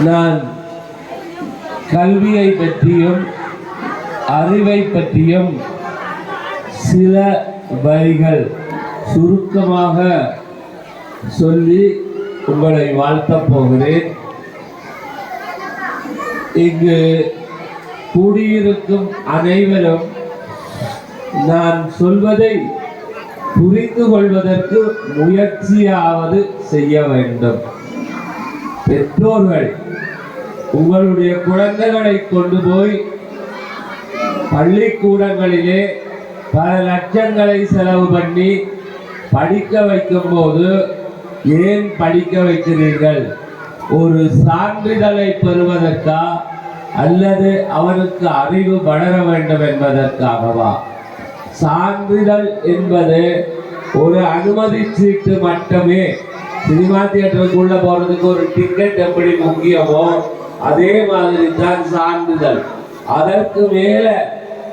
நான் கல்வியை பற்றியும் அறிவை பற்றியும் சில வரிகள் சுருக்கமாக சொல்லி உங்களை வாழ்த்தப் போகிறேன். இங்கு கூடியிருக்கும் அனைவரும் நான் சொல்வதை புரிந்து கொள்வதற்கு முயற்சியாவது செய்ய வேண்டும். பெற்றோர்கள் உங்களுடைய குழந்தைகளை கொண்டு போய் பள்ளிக்கூடங்களிலே பல லட்சங்களை செலவு பண்ணி படிக்க வைக்கும் போது ஏன் படிக்க வைக்கிறீர்கள்? ஒரு சான்றிதழை பெறுவதற்கா அல்லது அவனுக்கு அறிவு வளர வேண்டும் என்பதற்காகவா? சான்றிதழ் என்பது ஒரு அனுமதி சீட்டு மட்டுமே. சினிமா தியேட்டருக்குள்ள போறதுக்கு ஒரு டிக்கெட் எப்படி முக்கியமோ அதே மாதிரி தான் சான்றிதழ். அதற்கு மேல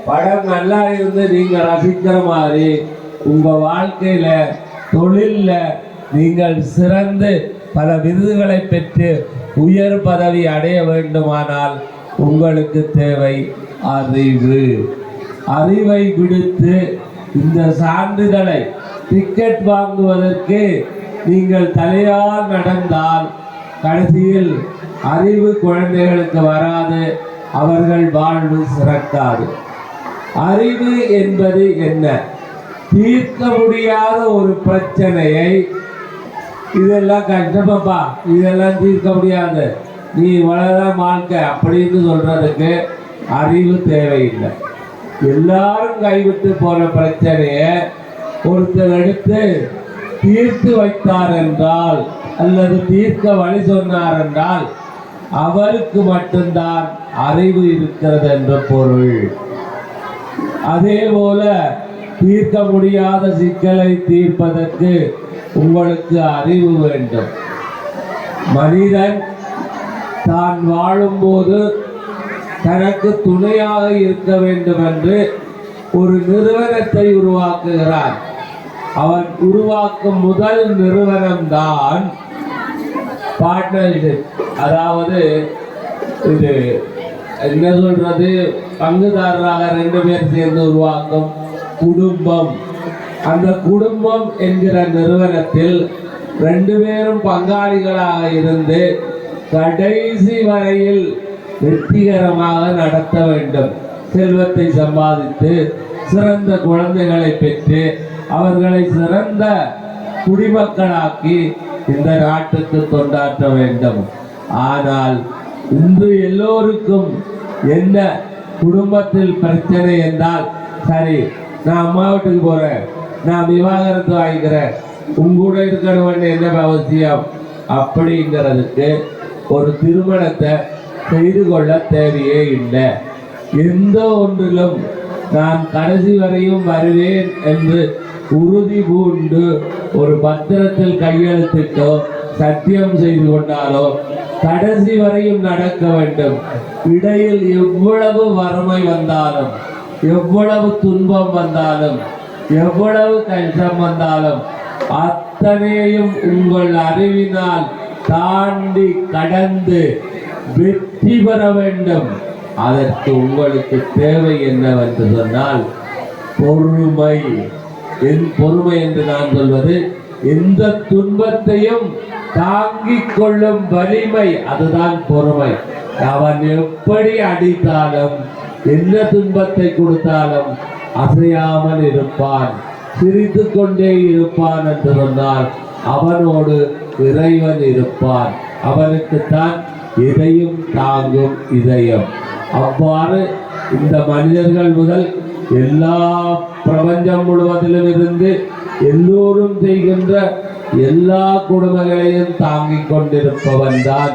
படம் நல்லா இருந்து நீங்க ரசிக்கிற மாதிரி உங்க வாழ்க்கையில தொழில்ல நீங்கள் சிறந்து பல விருதுகளை பெற்று உயர் பதவி அடைய வேண்டுமானால் உங்களுக்கு தேவை அறிவு. அறிவை விடுத்து இந்த சான்றிதழை டிக்கெட் வாங்குவதற்கு நீங்கள் தலையால் நடந்தால் கடைசியில் அறிவு குழந்தைகளுக்கு வராது, அவர்கள் வாழ்வு சிறக்காது. அறிவு என்பது என்ன? தீர்க்க முடியாத ஒரு பிரச்சனையை இதெல்லாம் கஷ்டப்பா, இதெல்லாம் தீர்க்க முடியாது, நீ இவ்வளவுதான் வாழ்க்கை அப்படின்னு சொல்றதுக்கு அறிவு தேவையில்லை. எல்லாரும் கைவிட்டு போன பிரச்சனையை ஒருத்தர் எடுத்து தீர்த்து வைத்தார் என்றால் அல்லது தீர்க்க வழி சொன்னார் என்றால் அவருக்கு மட்டும்தான் அறிவு இருக்கிறது என்ற பொருள். அதே போல தீர்க்க முடியாத சிக்கலை தீர்ப்பதற்கு உங்களுக்கு அறிவு வேண்டும். மனிதன் தான் வாழும்போது தனக்கு துணையாக இருக்க வேண்டும் என்று ஒரு நிறுவனத்தை உருவாக்குகிறான். அவன் உருவாக்கும் முதல் நிறுவனம் தான் பார்ட்னர்ஷிப். அதாவது இது என்ன சொல்றது, பங்குதாரராக 2 பேர் சேர்ந்து உருவாக்கும் குடும்பம். அந்த குடும்பம் என்கிற நிறுவனத்தில் 2 பேரும் பங்காளிகளாக இருந்து கடைசி வரையில் வெற்றிகரமாக நடத்த வேண்டும். செல்வத்தை சம்பாதித்து சிறந்த குழந்தைகளை பெற்று அவர்களை சிறந்த குடிமக்களாக்கி இந்த நாட்டுக்கு தொண்டாற்ற வேண்டும். ஆனால் இன்று எல்லோருக்கும் என்ன குடும்பத்தில் பிரச்சனை என்றால், சரி நான் அம்மா வீட்டுக்கு போறேன், நான் விவாகரத்து வாங்கிக்கிறேன், உங்கூட இருக்கணும் என்ன அவசியம் அப்படிங்கிறதுக்கு ஒரு திருமணத்தை செய்து கொள்ள தேவையே இல்லை. எந்த ஒன்றிலும் நான் கடைசி வரையும் வருவேன் என்று உறுதி பூண்டு ஒரு பத்திரத்தில் கையெழுத்திட்டோ சத்தியம் செய்து கொண்டாலோ கடைசி வரையும் நடக்க வேண்டும். இடையில் எவ்வளவு வறுமை வந்தாலும், எவ்வளவு துன்பம் வந்தாலும், எவ்வளவு கஷ்டம் வந்தாலும் அத்தனையும் உங்கள் அறிவினால் தாண்டி கடந்து வெற்றி பெற வேண்டும். அதற்கு உங்களுக்கு தேவை என்னவென்று சொன்னால் பொறுமை. பொறுமை என்று நான் சொல்வது எந்த துன்பத்தையும் தாங்கிக் கொள்ளும் வலிமை, அதுதான் பொறுமை. அவன் எப்படி அடித்தாலும் என்ன துன்பத்தை கொடுத்தாலும் அசையாமல் இருப்பான், சிரித்து கொண்டே இருப்பான் என்று சொன்னால் அவனோடு இறைவன் இருப்பான். அவனுக்குத்தான் எதையும் தாங்கும் இதயம். அவ்வாறு இந்த மனிதர்கள் முதல் எல்லா பிரபஞ்சம் முழுவதிலும் இருந்து எல்லோரும் செய்கின்ற எல்லா கொடுமைகளையும் தாங்கிக் கொண்டிருப்பவன் தான்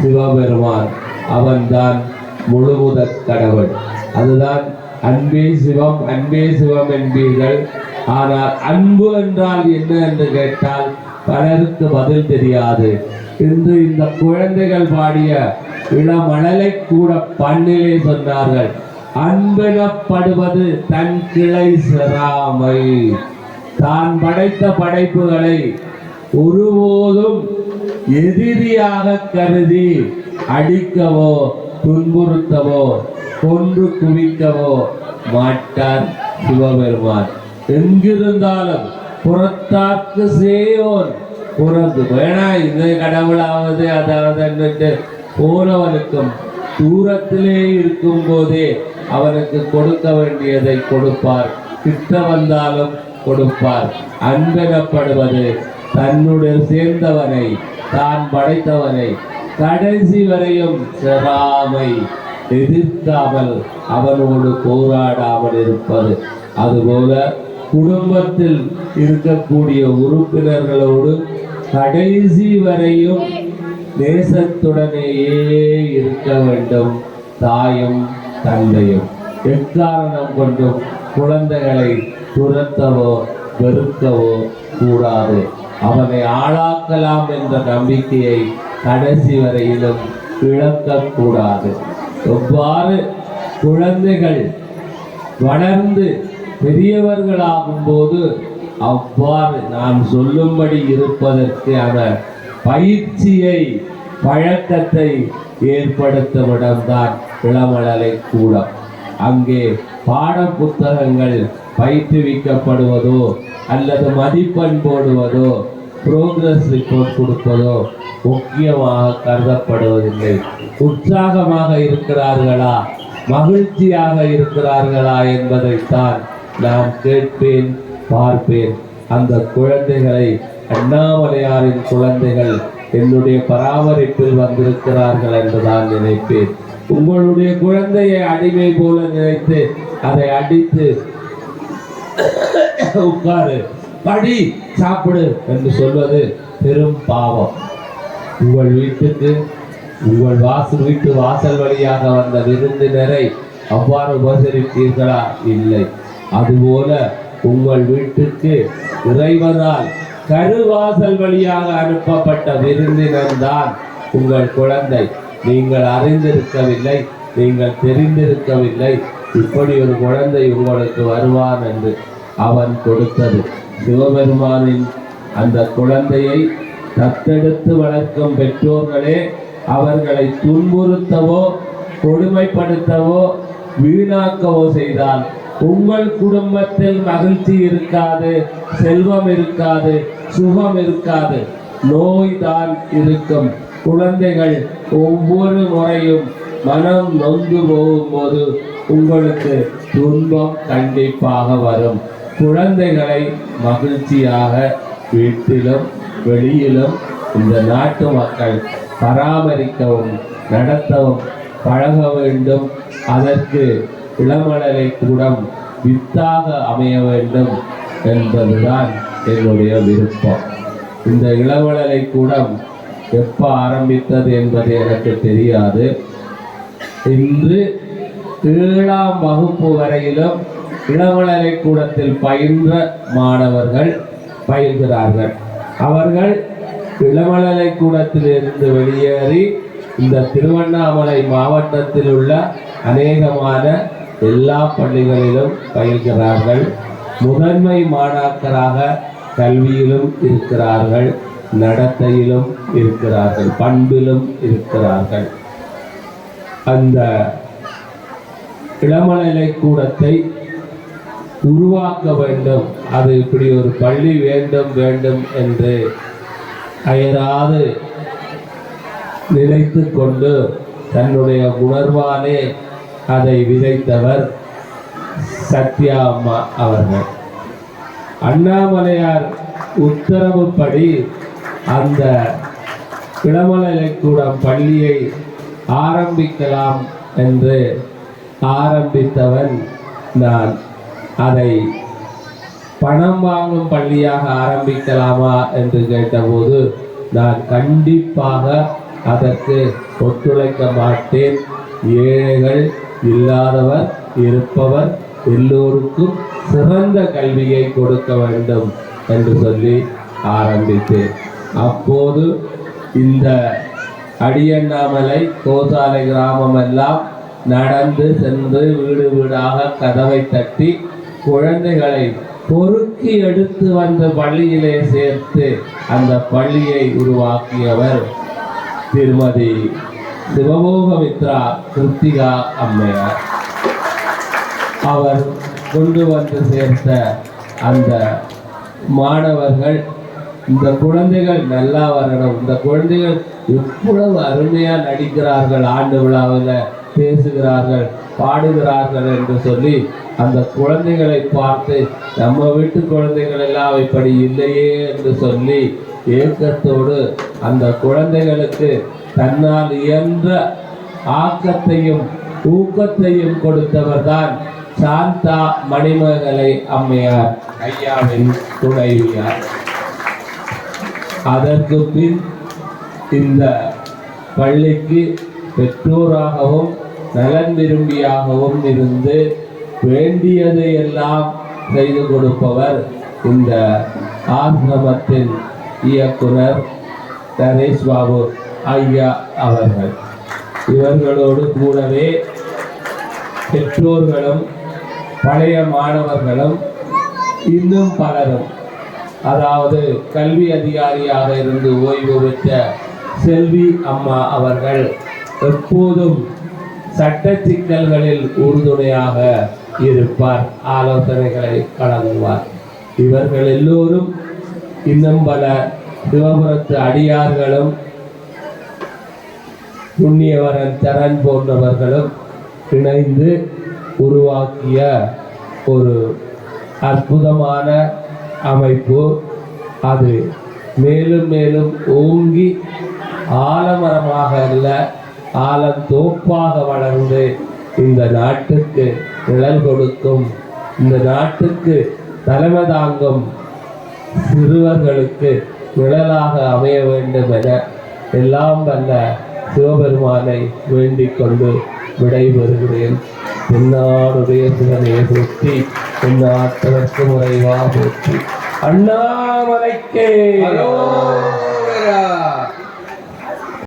சிவபெருமான். அவன்தான் முழுமுதற் கடவுள். அதுதான் அன்பே சிவம், அன்பே சிவம் என்பீர்கள். ஆனால் அன்பு என்றால் என்ன என்று கேட்டால் பலருக்கு பதில் தெரியாது. இன்று இந்த குழந்தைகள் பாடிய இளமணலை கூட பண்ணிலே சொன்னார்கள், அன்பெனப்படுவது தன் கிளை சிறாமை. தான் படைத்த படைப்புகளை ஒருபோதும் எதிரியாக கருதி அடிக்கவோ துன்புறுத்தவோ கொன்று குவிக்கவோ மாட்டார் சிவபெருமான். எங்கிருந்தாலும் புறத்தாக்கு சேயோன் புறந்து வேணா இது கடவுளாவது அதாவது போனவனுக்கும் தூரத்திலே இருக்கும் போதே அவனுக்கு கொடுக்க வேண்டியதை கொடுப்பார். கிட்ட வந்தாலும் கொடுப்பார். அன்பெனப்படுவது தன்னுடைய சேர்ந்தவனை தான் படைத்தவனை கடைசி வரையும் செறாமை எதிர்க்காமல் அவனோடு போராடாமல் இருப்பது. அதுபோல குடும்பத்தில் இருக்கக்கூடிய உறுப்பினர்களோடு கடைசி வரையும் நேசத்துடனேயே இருக்க வேண்டும். தாயும் தந்தையும் எக்காரணம் கொண்டும் குழந்தைகளை துரத்தவோ வெறுக்கவோ கூடாது. அவனை ஆளாக்கலாம் என்ற நம்பிக்கையை கடைசி வரையிலும் இழக்கக்கூடாது. எவ்வாறு குழந்தைகள் வளர்ந்து பெரியவர்களாகும் போது அவ்வாறு நாம் சொல்லும்படி இருப்பதற்கான பயிற்சியை பழக்கத்தை ஏற்படுத்தும் இடம்தான் இளமழலை கூடம். அங்கே பாட புத்தகங்கள் பயிற்றுவிக்கப்படுவதோ அல்லது மதிப்பெண் போடுவதோ புரோகிரஸ் ரிப்போர்ட் கொடுப்பதோ முக்கியமாக கருதப்படுவதில்லை. உற்சாகமாக இருக்கிறார்களா மகிழ்ச்சியாக இருக்கிறார்களா என்பதைத்தான் நான் கேட்பேன் பார்ப்பேன். அந்த குழந்தைகளை அண்ணாமலையாரின் குழந்தைகள் என்னுடைய பராமரிப்பில் வந்திருக்கிறார்கள் என்று நான் நினைப்பேன். உங்களுடைய குழந்தையை அடிமை போல நினைத்து அதை அடித்து உட்காரு படி சாப்பிடு என்று சொல்வது பெரும் பாவம். உங்கள் வீட்டுக்கு உங்கள் வீட்டு வாசல் வழியாக வந்த விருந்தினரை அவ்வாறு உபசரிப்பீர்களா? இல்லை. அதுபோல உங்கள் வீட்டுக்கு இறைவனால் கருவாசல் வழியாக அனுப்பப்பட்ட விருந்தினர் தான் உங்கள் குழந்தை. நீங்கள் அறிந்திருக்கவில்லை, நீங்கள் தெரிந்திருக்கவில்லை, இப்படி ஒரு குழந்தை உங்களுக்கு வருவான் என்று அவன் கொடுத்தது. சிவபெருமானின் அந்த குழந்தையை தத்தெடுத்து வளர்க்கும் பெற்றோர்களே அவர்களை துன்புறுத்தவோ கொடுமைப்படுத்தவோ வீணாக்கவோ செய்தால் உங்கள் குடும்பத்தில் மகிழ்ச்சி இருக்காது, செல்வம் இருக்காது, சுகம் இருக்காது, நோய் தான் இருக்கும். குழந்தைகள் ஒவ்வொரு முறையும் மனம் நொந்து போகும்போது உங்களுக்கு துன்பம் கண்டிப்பாக வரும். குழந்தைகளை மகிழ்ச்சியாக வீட்டிலும் வெளியிலும் இந்த நாட்டு மக்கள் பராமரிக்கவும் நடத்தவும் பழக வேண்டும். அதற்கு இளமழலை கூடம் வித்தாக அமைய வேண்டும் என்பதுதான் என்னுடைய விருப்பம். இந்த இளமழலை கூடம் எப்போ ஆரம்பித்தது என்பது எனக்கு தெரியாது. இன்று 7ஆம் வகுப்பு வரையிலும் இளமழலை கூடத்தில் பயின்ற மாணவர்கள் பயில்கிறார்கள். அவர்கள் இளமழலை கூடத்திலிருந்து வெளியேறி இந்த திருவண்ணாமலை மாவட்டத்தில் உள்ள அநேகமான எல்லா பள்ளிகளிலும் பயில்கிறார்கள். முதன்மை மாணாக்கராக கல்வியிலும் இருக்கிறார்கள், நடத்தையிலும் இருக்கிறார்கள், பண்பிலும் இருக்கிறார்கள். அந்த இளமழலை கூடத்தை உருவாக்க வேண்டும். அது இப்படி ஒரு பள்ளி வேண்டும் வேண்டும் என்று அயராது நினைத்து கொண்டு தன்னுடைய உணர்வாலே அதை விதைத்தவர் சத்யா அம்மா அவர்கள். அண்ணாமலையார் உத்தரவுப்படி அந்த இளமழலை கூடம் பள்ளியை ஆரம்பிக்கலாம் என்று ஆரம்பித்தவன் நான். அதை பணம் வாங்கும் பள்ளியாக ஆரம்பிக்கலாமா என்று கேட்டபோது நான் கண்டிப்பாக அதற்கு ஒத்துழைக்க மாட்டேன். ஏழைகள், இல்லாதவர், இருப்பவர் எல்லோருக்கும் சிறந்த கல்வியை கொடுக்க வேண்டும் என்று சொல்லி ஆரம்பித்தேன். அப்போது இந்த அடியண்ணாமலை கோசாலை கிராமம் எல்லாம் நடந்து சென்று வீடு வீடாக கதவை தட்டி குழந்தைகளை பொறுக்கி எடுத்து வந்து பள்ளியிலே சேர்த்து அந்த பள்ளியை உருவாக்கியவர் திருமதி சிவமோகமித்ரா கிருத்திகா அம்மையார். அவர் கொண்டு வந்து சேர்த்த அந்த மாணவர்கள், இந்த குழந்தைகள் நல்லா வரணும், இந்த குழந்தைகள் எவ்வளவு அருமையா நடிக்கிறார்கள், ஆண்டு விழாவில் பேசுகிறார்கள், பாடுகிறார்கள் என்று சொல்லி அந்த குழந்தைகளை பார்த்து நம்ம வீட்டு குழந்தைகள் எல்லாம் இப்படி இல்லையே என்று சொல்லி ஏக்கத்தோடு அந்த குழந்தைகளுக்கு தன்னால் இயன்ற ஆக்கத்தையும் ஊக்கத்தையும் கொடுத்தவர்தான் சாந்தா மணிமேகலை அம்மையார் ஐயாவின் துணைவியார். அதற்கு பின் இந்த பள்ளிக்கு பெற்றோராகவும் நலன் விரும்பியாகவும் இருந்து வேண்டியதை எல்லாம் செய்து கொடுப்பவர் இந்த ஆசிரமத்தின் இயக்குனர் நரேஷ் பாபு ஐயா அவர்கள். இவர்களோடு கூடவே பெற்றோர்களும் பழைய மாணவர்களும் இன்னும் பலரும், அதாவது கல்வி அதிகாரியாக இருந்து ஓய்வு பெற்ற செல்வி அம்மா அவர்கள் எப்போதும் சட்ட சிக்கல்களில் உறுதுணையாக இருப்பார், ஆலோசனைகளை வழங்குவார். இவர்கள் எல்லோரும் இன்னும் பல சிவபுரத்து அடியார்களும் புண்ணியவரன் சரண் போன்றவர்களும் இணைந்து உருவாக்கிய ஒரு அற்புதமான அமைப்பு. அது மேலும் மேலும் ஓங்கி ஆலமரமாக அல்ல, ஆலந்தோப்பாக வளர்ந்து இந்த நாட்டுக்கு நிழல் கொடுக்கும், இந்த நாட்டுக்கு தலைமை தாங்கும் சிறுவர்களுக்கு நிழலாக அமைய வேண்டும் என எல்லாம் வல்ல சிவபெருமானை வேண்டிக் கொண்டு விடைபெறுகிறேன். என்னாருடைய சிவனையை போற்றி, என்னாட்டவர்க்கு முறைவா போற்றி. அண்ணாமலைக்கே